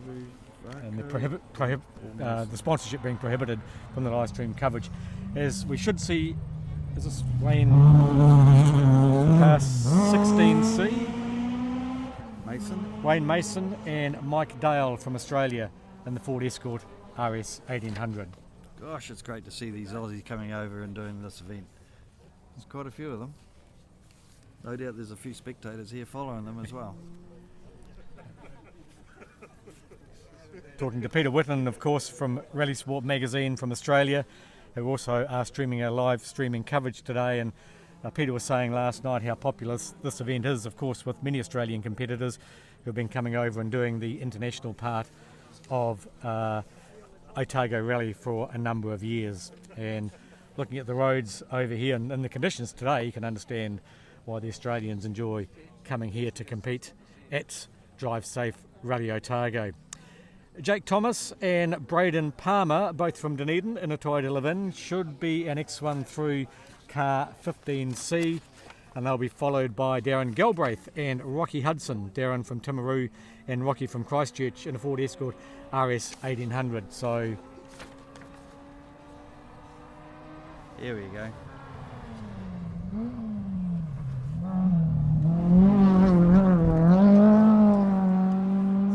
and the sponsorship being prohibited from the live stream coverage. As we should see, is this Wayne 16C? Mason? Wayne Mason and Mike Dale from Australia in the Ford Escort RS 1800. Gosh, it's great to see these Aussies coming over and doing this event. There's quite a few of them. No doubt there's a few spectators here following them as well. Talking to Peter Whitton, of course, from Rally Sport magazine from Australia, who also are streaming our live streaming coverage today. And Peter was saying last night how popular this event is, of course, with many Australian competitors who have been coming over and doing the international part of Otago Rally for a number of years. And looking at the roads over here and the conditions today, you can understand why the Australians enjoy coming here to compete at Drive Safe Rally Otago. Jake Thomas and Braden Palmer, both from Dunedin in a Toyota Live-In, should be our next one through car 15C, and they'll be followed by Darren Galbraith and Rocky Hudson. Darren from Timaru and Rocky from Christchurch in a Ford Escort RS 1800. So Here we go.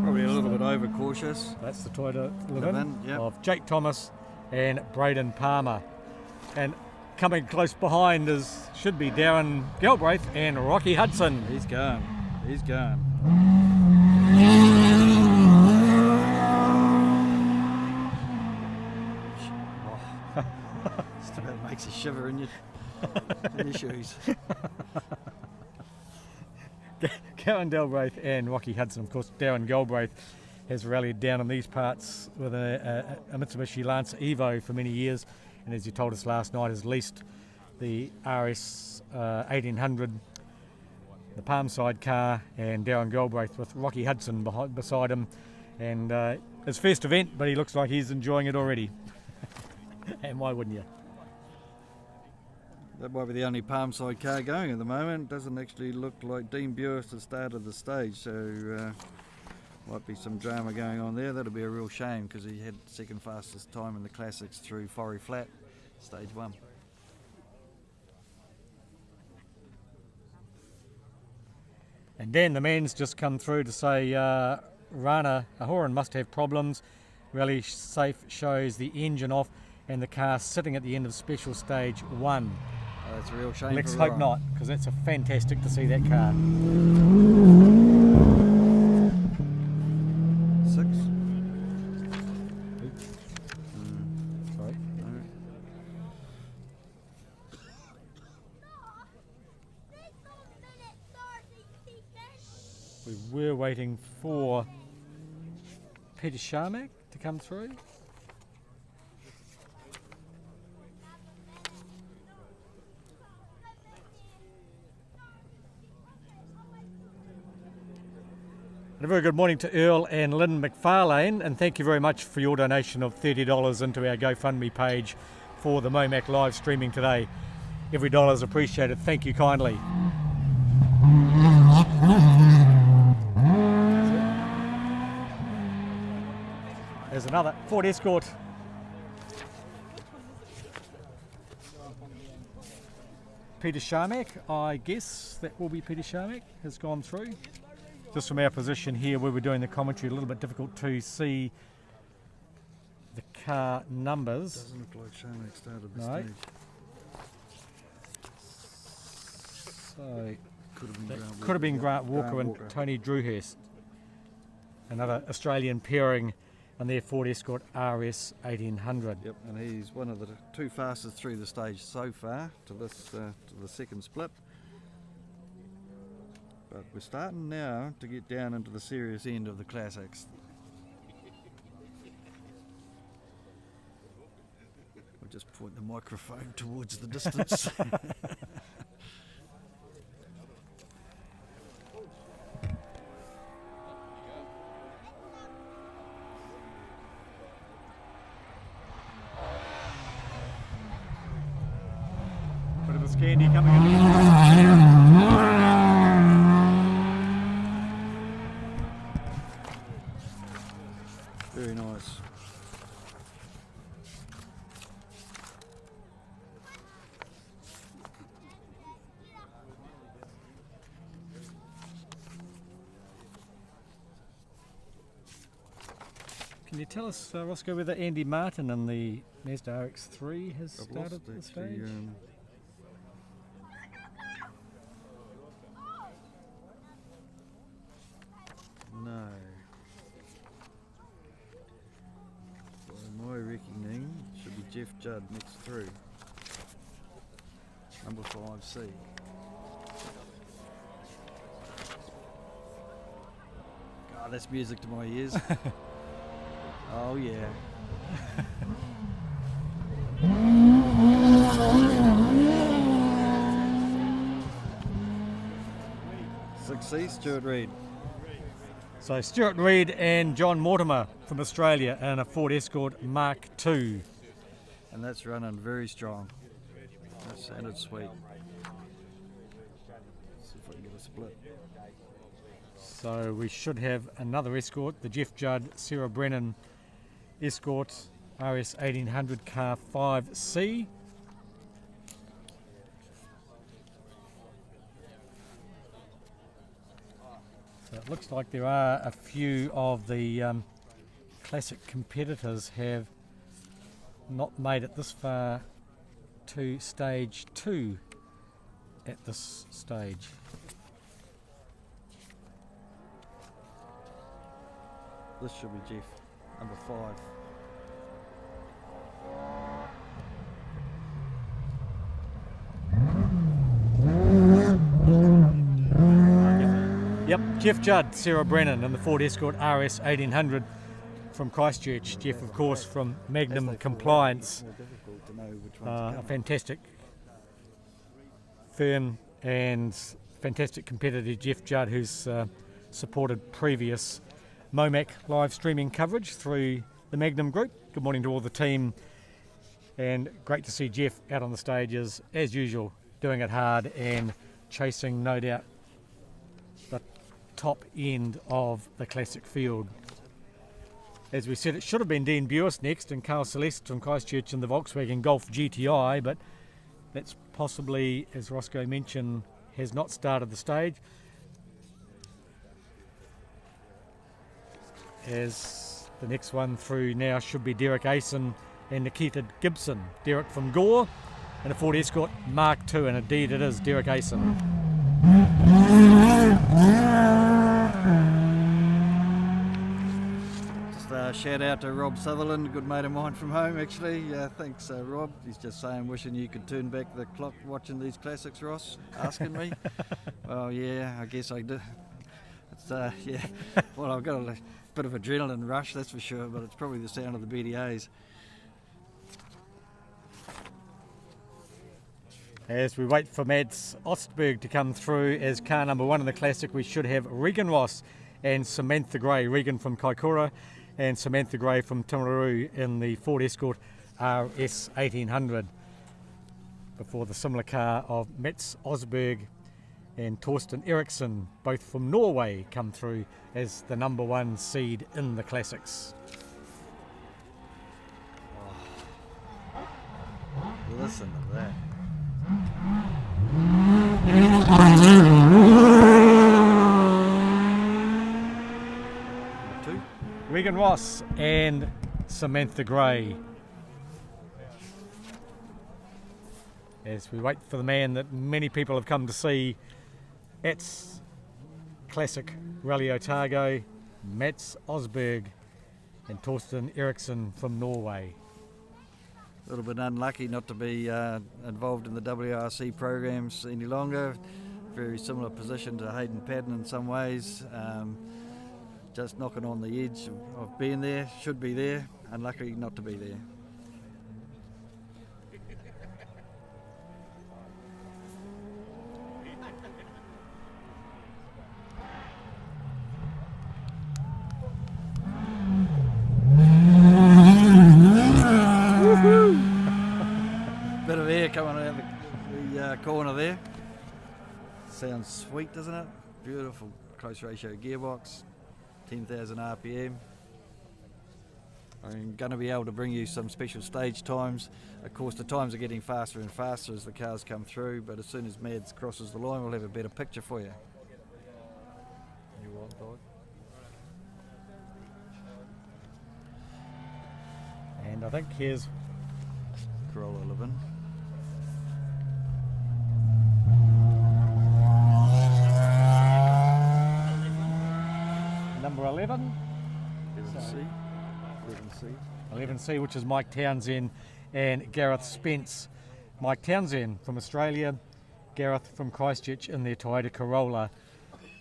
Probably a little bit overcautious. that's the Toyota Live-In Live-In, yep. of Jake Thomas and Braden Palmer. And coming close behind should be Darren Galbraith and Rocky Hudson. He's going. He's going. Just about makes you shiver in your shoes. Darren Galbraith and Rocky Hudson. Of course, Darren Galbraith has rallied down in these parts with a Mitsubishi Lancer Evo for many years, and as he told us last night, has leased the RS 1800, the Palmside car, and Darren Galbraith with Rocky Hudson beside him. And his first event, but he looks like he's enjoying it already. And why wouldn't you? That might be the only Palmside car going at the moment. Doesn't actually look like Dean Buist has started the stage, so might be some drama going on there. That'll be a real shame because he had second fastest time in the Classics through Forry Flat, stage 1. And Dan, the man's just come through to say Rana Ahoran must have problems. Rally Safe shows the engine off and the car sitting at the end of special stage 1. Oh, that's a real shame. Let's for hope Ryan. not, because that's a fantastic to see that car. 6. Sorry. We were waiting for Peter Sharmack to come through. And a very good morning to Earl and Lynn McFarlane, and thank you very much for your donation of $30 into our GoFundMe page for the MoMac live streaming today. Every dollar is appreciated. Thank you kindly. There's another Ford Escort. Peter Sharmack, I guess that will be Peter Sharmack, has gone through. Just from our position here where we're doing the commentary, a little bit difficult to see the car numbers. Doesn't look like Sharmack started the No. stage. So That could have been Grant Walker and Tony Drewhurst. Another Australian pairing on their Ford Escort RS 1800. Yep, and he's one of the two fastest through the stage so far to this to the second split. But we're starting now to get down into the serious end of the classics. We'll just point the microphone towards the distance. Bit of a Scandi coming in. Very nice. Can you tell us, Roscoe, whether Andy Martin in the Mazda RX-3 has started the stage? No. By my reckoning, it should be Jeff Judd next through. Number 5C. God, that's music to my ears. Oh yeah. Succeed, Stuart Reid. So Stuart Reid and John Mortimer from Australia in a Ford Escort Mark II. And that's running very strong. That sounded sweet. See if I can get a split. So we should have another Escort, the Jeff Judd, Sarah Brennan Escort RS 1800 car 5C. So it looks like there are a few of the classic competitors have not made it this far to stage 2 at this stage. This should be Jeff, number 5. Yep, Jeff Judd, Sarah Brennan and the Ford Escort RS 1800 from Christchurch. Jeff, of course, from Magnum Compliance. More difficult to know which one's A fantastic firm and fantastic competitor, Jeff Judd, who's supported previous MoMac live streaming coverage through the Magnum Group. Good morning to all the team, and great to see Jeff out on the stages as usual, doing it hard and chasing, no doubt, the top end of the classic field. As we said, it should have been Dean Buis next and Carl Celeste from Christchurch in the Volkswagen Golf GTI, but that's possibly, as Roscoe mentioned, has not started the stage. As the next one through now should be Derek Asen and Nikita Gibson. Derek from Gore and a Ford Escort Mark II, and indeed it is Derek Asen. Just shout out to Rob Sutherland, a good mate of mine from home actually. Thanks Rob. He's just saying wishing you could turn back the clock watching these classics, Ross, asking me. Well yeah, I guess I did. It's yeah, well I've got a bit of adrenaline rush, that's for sure, but it's probably the sound of the BDAs. As we wait for Mads Ostberg to come through as car number 1 in the Classic, we should have Regan Ross and Samantha Gray. Regan from Kaikoura and Samantha Gray from Timaru in the Ford Escort RS 1800. Before the similar car of Mats Osberg and Torsten Eriksson, both from Norway, come through as the number 1 seed in the Classics. Listen to that. Number 2. Regan Ross and Samantha Gray. as we wait for the man that many people have come to see. It's Classic Rally Otago, Mats Osberg and Torsten Eriksson from Norway. A little bit unlucky not to be involved in the WRC programs any longer. Very similar position to Hayden Paddon in some ways. Just knocking on the edge of being there, should be there, unlucky not to be there. Bit of air coming out of the corner there. Sounds sweet, doesn't it? Beautiful close ratio gearbox, 10,000 RPM. I'm going to be able to bring you some special stage times. Of course, the times are getting faster and faster as the cars come through, but as soon as Mads crosses the line, we'll have a better picture for you. You want, dog? And I think here's Corolla 11. number 11. 11C. 11C, which is Mike Townsend and Gareth Spence. Mike Townsend from Australia, Gareth from Christchurch in their Toyota Corolla.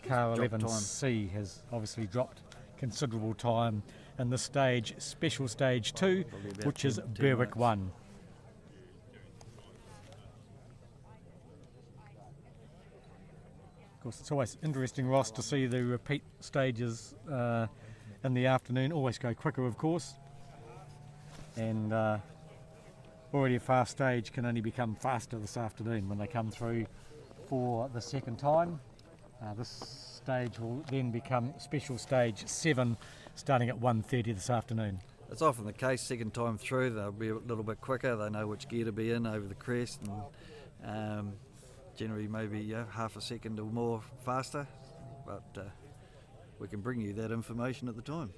Car 11C has obviously dropped considerable time in this stage, special stage 2, which is Berwick 1. Of course, it's always interesting, Ross, to see the repeat stages in the afternoon. Always go quicker, of course. And already a fast stage can only become faster this afternoon when they come through for the second time. This stage will then become special stage 7, starting at 1:30 this afternoon. It's often the case, second time through, they'll be a little bit quicker. They know which gear to be in over the crest, and generally maybe half a second or more faster, but we can bring you that information at the time.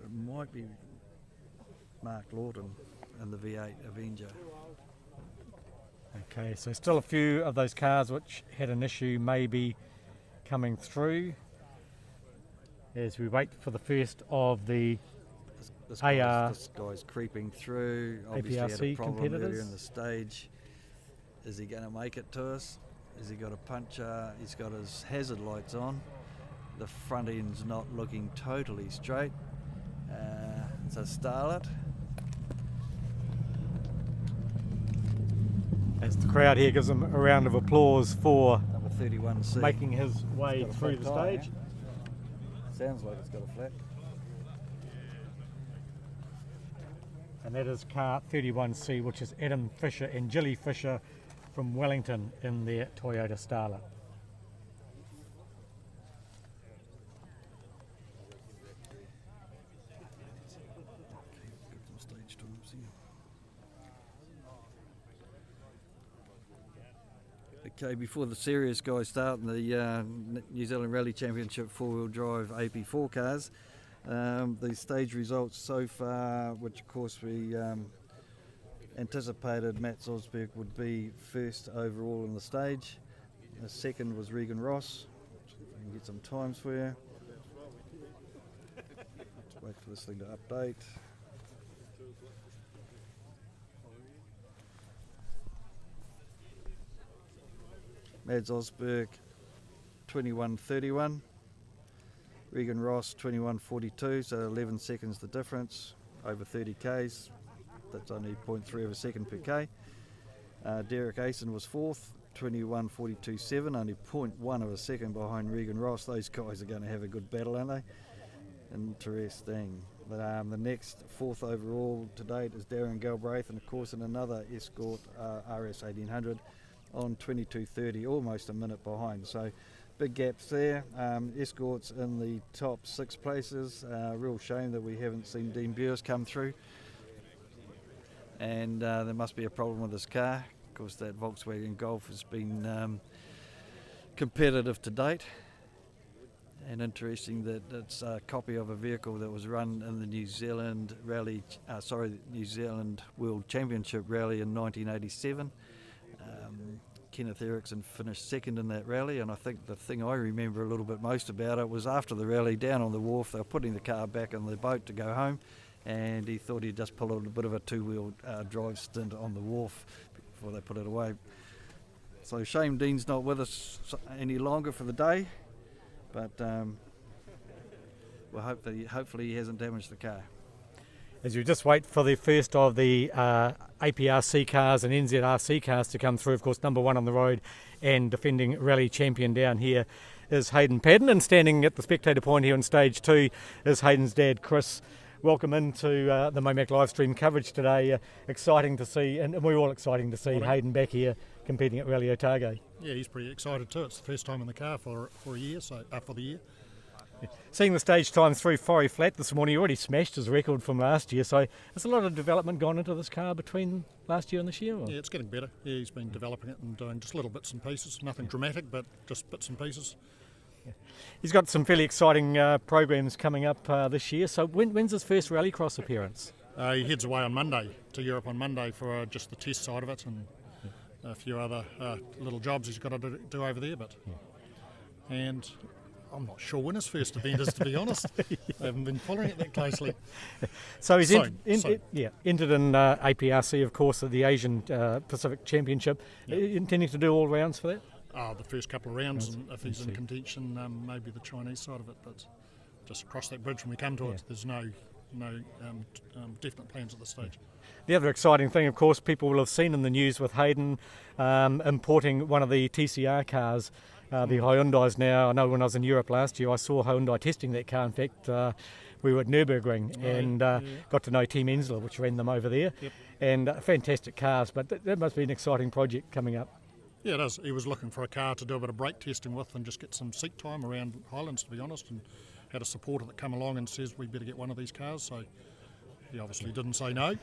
It might be Mark Lawton in the V8 Avenger. Okay, so still a few of those cars which had an issue maybe coming through as we wait for the first of the This guy's creeping through. Obviously had a APRC problem competitors. earlier in the stage. Is he going to make it to us? Has he got a puncher? He's got his hazard lights on. The front end's not looking totally straight. It's a starlet. As the crowd here gives him a round of applause for Number 31C. making his way It's got a through the flat tyre, stage. Sounds like it's got a flat. And that is car 31C, which is Adam Fisher and Gilly Fisher from Wellington in their Toyota Starlet. Got some stage times here. Okay, before the serious guys start in the New Zealand Rally Championship four-wheel drive AP4 cars, the stage results so far, which of course we anticipated Mats Osberg would be first overall in the stage. The second was Regan Ross. I can get some times for you. Let's wait for this thing to update. Mads Osberg 21.31, Regan Ross 21.42, so 11 seconds the difference, over 30 k's, that's only 0.3 of a second per k. Derek Asen was fourth, 21.42.7, only 0.1 of a second behind Regan Ross. Those guys are going to have a good battle, aren't they? Interesting. The next fourth overall to date is Darren Galbraith, and of course in another Escort RS 1800 on 22.30, almost a minute behind. So big gaps there. Escorts in the top 6 places. Real shame that we haven't seen Dean Bures come through. And there must be a problem with this car. Of course, that Volkswagen Golf has been competitive to date. And interesting that it's a copy of a vehicle that was run in the New Zealand Rally, New Zealand World Championship Rally in 1987. Kenneth Erickson finished second in that rally, and I think the thing I remember a little bit most about it was after the rally, down on the wharf, they were putting the car back in the boat to go home, and he thought he'd just pull a bit of a two-wheel drive stint on the wharf before they put it away. So shame Dean's not with us any longer for the day, but we'll hope that hopefully he hasn't damaged the car. As you just wait for the first of the APRC cars and NZRC cars to come through, of course, number one on the road and defending rally champion down here is Hayden Padden, and standing at the spectator point here on stage 2 is Hayden's dad, Chris. Welcome into the MoMac live stream coverage today. Exciting to see, and we're all exciting to see Hayden back here competing at Rally Otago. Yeah, he's pretty excited too. It's the first time in the car for a year, so for the year. Seeing the stage time through Forey Flat this morning, he already smashed his record from last year, so there's a lot of development gone into this car between last year and this year? Or? Yeah, it's getting better. Yeah, he's been developing it and doing just little bits and pieces, nothing dramatic, but just bits and pieces. Yeah. He's got some fairly exciting programs coming up this year, so when's his first rallycross appearance? He heads away on Monday to Europe on Monday for just the test side of it and a few other little jobs he's got to do over there, but and I'm not sure when his first event is, to be honest. I haven't been following it that closely. So he's entered in APRC, of course, at the Asian Pacific Championship. Intending to do all rounds for that? The first couple of rounds, and if he's in contention, maybe the Chinese side of it, but just across that bridge when we come to it, there's no definite plans at this stage. The other exciting thing, of course, people will have seen in the news with Hayden importing one of the TCR cars, the Hyundais now. I know when I was in Europe last year, I saw Hyundai testing that car. In fact, we were at Nürburgring and got to know Team Ensler, which ran them over there. Yep. And fantastic cars, but that must be an exciting project coming up. Yeah, it is. He was looking for a car to do a bit of brake testing with and just get some seat time around Highlands, to be honest, and had a supporter that come along and says we better get one of these cars, so he obviously didn't say no.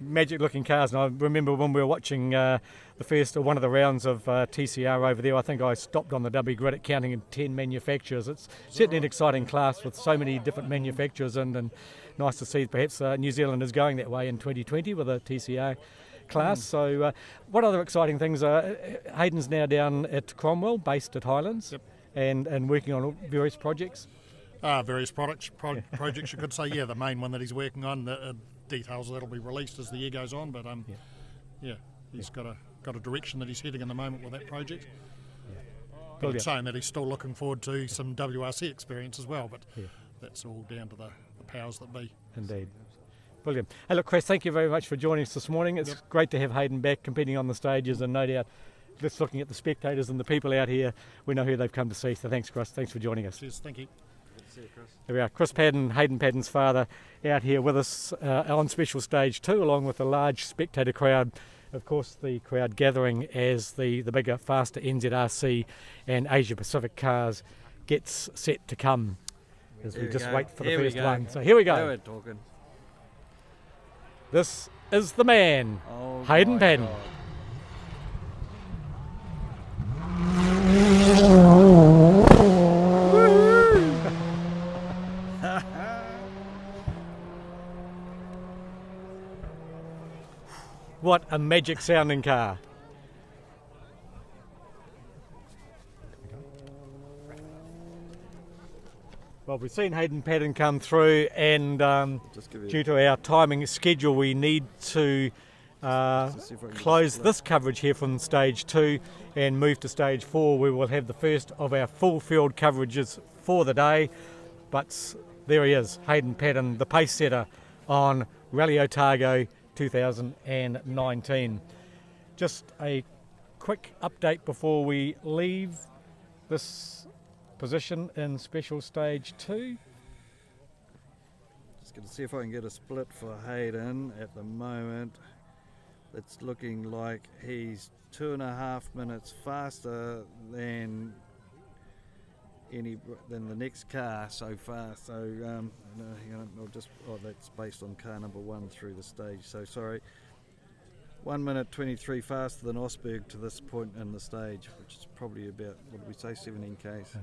Magic looking cars, and I remember when we were watching the first or one of the rounds of TCR over there, I think I stopped on the W grid at counting 10 manufacturers. It's certainly an exciting class with so many different manufacturers, and nice to see perhaps New Zealand is going that way in 2020 with a TCR class. So what other exciting things are? Hayden's now down at Cromwell, based at Highlands, and working on various projects. Various projects you could say. Yeah, the main one that he's working on, the details that'll be released as the year goes on, but he's got a direction that he's heading in the moment with that project. But it's saying that he's still looking forward to some WRC experience as well, but that's all down to the powers that be. Indeed. Brilliant. Hey, look, Chris, thank you very much for joining us this morning. It's great to have Hayden back competing on the stages, and no doubt just looking at the spectators and the people out here, we know who they've come to see. So thanks, Chris. Thanks for joining us. Cheers, thank you. See you, Chris. There we are, Chris Padden, Hayden Padden's father, out here with us on special stage 2, along with a large spectator crowd. Of course, the crowd gathering as the bigger, faster NZRC and Asia Pacific cars gets set to come as we just wait for the first one. So here we go. Now we're talking. This is the man, Hayden Padden. What a magic sounding car. Well, we've seen Hayden Padden come through, and due to our timing schedule, we need to close this coverage here from stage 2 and move to stage 4. We will have the first of our full field coverages for the day. But there he is, Hayden Padden, the pace setter on Rally Otago 2019. Just a quick update before we leave this position in special stage 2. Just going to see if I can get a split for Hayden at the moment. It's looking like he's 2.5 minutes faster than the next car so far. So that's based on car number 1 through the stage. So sorry, 1 minute 23 faster than Osberg to this point in the stage, which is probably about, what did we say, 17 k's.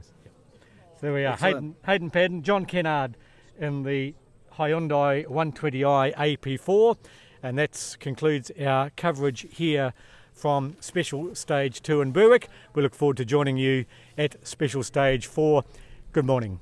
So there we are, Excellent. Hayden Padden, John Kennard in the Hyundai 120i AP4, and that concludes our coverage here from Special Stage 2 in Berwick. We look forward to joining you at Special Stage 4. Good morning.